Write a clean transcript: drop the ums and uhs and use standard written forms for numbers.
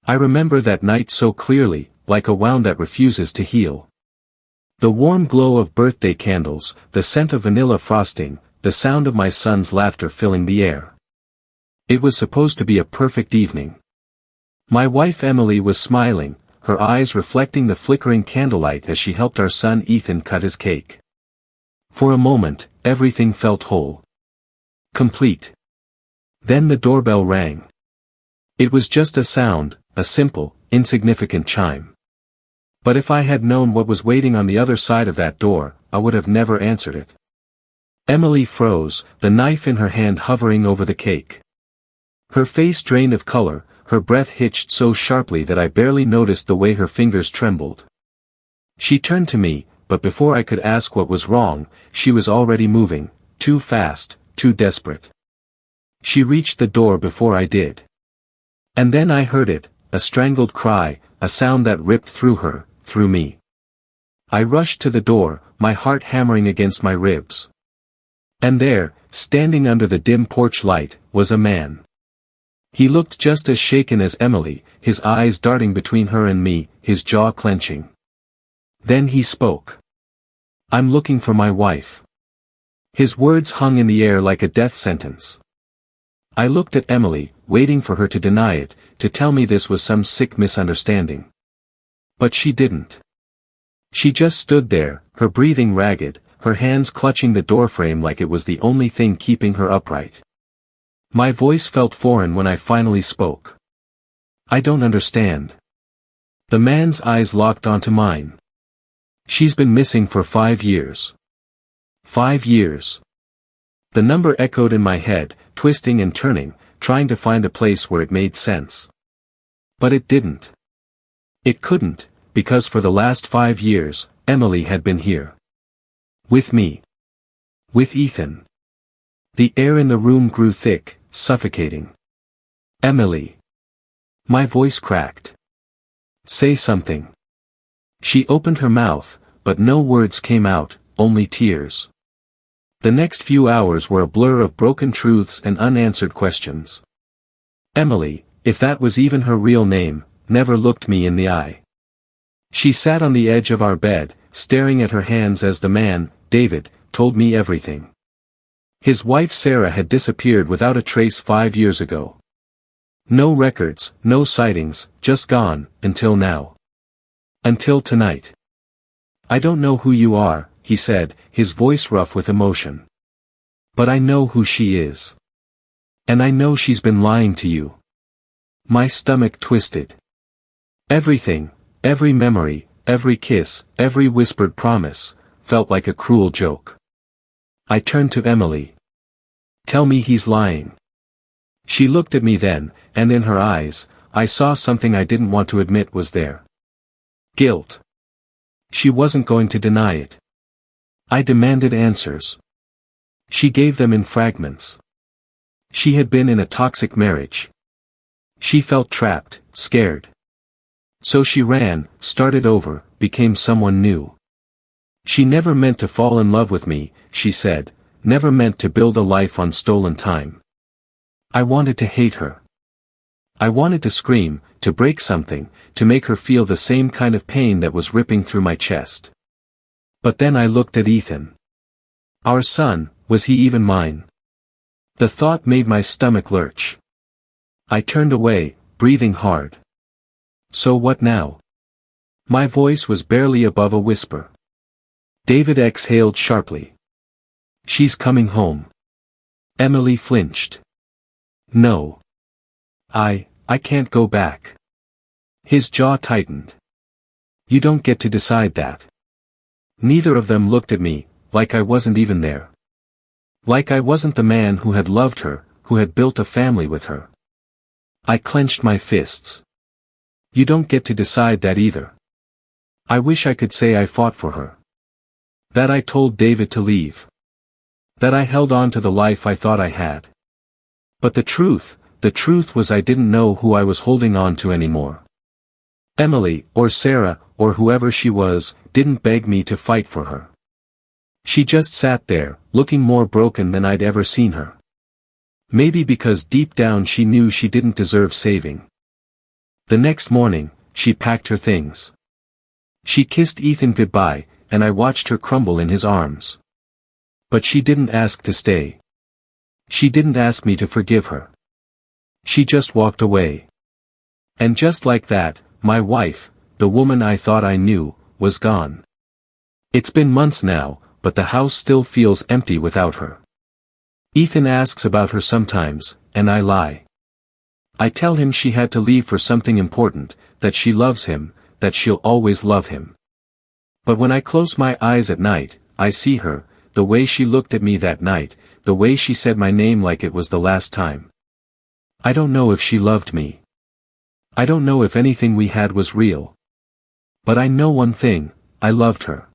I remember that night so clearly, like a wound that refuses to heal. The warm glow of birthday candles, the scent of vanilla frosting, the sound of my son's laughter filling the air. It was supposed to be a perfect evening. My wife Emily was smiling, her eyes reflecting the flickering candlelight as she helped our son Ethan cut his cake. For a moment, everything felt whole. Complete. Then the doorbell rang. It was just a sound, a simple, insignificant chime. But if I had known what was waiting on the other side of that door, I would have never answered it. Emily froze, the knife in her hand hovering over the cake. Her face drained of color, her breath hitched so sharply that I barely noticed the way her fingers trembled. She turned to me, but before I could ask what was wrong, she was already moving, too fast, too desperate. She reached the door before I did. And then I heard it, a strangled cry, a sound that ripped through her, through me. I rushed to the door, my heart hammering against my ribs. And there, standing under the dim porch light, was a man. He looked just as shaken as Emily, his eyes darting between her and me, his jaw clenching. Then he spoke. "I'm looking for my wife." His words hung in the air like a death sentence. I looked at Emily, waiting for her to deny it, to tell me this was some sick misunderstanding. But she didn't. She just stood there, her breathing ragged, her hands clutching the doorframe like it was the only thing keeping her upright. My voice felt foreign when I finally spoke. "I don't understand." The man's eyes locked onto mine. "She's been missing for 5 years. 5 years. The number echoed in my head, twisting and turning, trying to find a place where it made sense. But it didn't. It couldn't, because for the last 5 years, Emily had been here. With me. With Ethan. The air in the room grew thick, suffocating. "Emily." My voice cracked. "Say something." She opened her mouth, but no words came out, only tears. The next few hours were a blur of broken truths and unanswered questions. Emily, if that was even her real name, never looked me in the eye. She sat on the edge of our bed, staring at her hands as the man, David, told me everything. His wife Sarah had disappeared without a trace 5 years ago. No records, no sightings, just gone, until now. Until tonight. "I don't know who you are," he said, his voice rough with emotion. "But I know who she is. And I know she's been lying to you." My stomach twisted. Everything, every memory, every kiss, every whispered promise, felt like a cruel joke. I turned to Emily. "Tell me he's lying." She looked at me then, and in her eyes, I saw something I didn't want to admit was there. Guilt. She wasn't going to deny it. I demanded answers. She gave them in fragments. She had been in a toxic marriage. She felt trapped, scared. So she ran, started over, became someone new. She never meant to fall in love with me, she said, never meant to build a life on stolen time. I wanted to hate her. I wanted to scream, to break something, to make her feel the same kind of pain that was ripping through my chest. But then I looked at Ethan. Our son, was he even mine? The thought made my stomach lurch. I turned away, breathing hard. So what now? My voice was barely above a whisper. David exhaled sharply. "She's coming home." Emily flinched. "No. I can't go back." His jaw tightened. "You don't get to decide that." Neither of them looked at me, like I wasn't even there. Like I wasn't the man who had loved her, who had built a family with her. I clenched my fists. "You don't get to decide that either." I wish I could say I fought for her. That I told David to leave. That I held on to the life I thought I had. But the truth was I didn't know who I was holding on to anymore. Emily, or Sarah, or whoever she was, didn't beg me to fight for her. She just sat there, looking more broken than I'd ever seen her. Maybe because deep down she knew she didn't deserve saving. The next morning, she packed her things. She kissed Ethan goodbye, and I watched her crumble in his arms. But she didn't ask to stay. She didn't ask me to forgive her. She just walked away. And just like that, my wife, the woman I thought I knew, was gone. It's been months now, but the house still feels empty without her. Ethan asks about her sometimes, and I lie. I tell him she had to leave for something important, that she loves him, that she'll always love him. But when I close my eyes at night, I see her, the way she looked at me that night, the way she said my name like it was the last time. I don't know if she loved me. I don't know if anything we had was real. But I know one thing, I loved her.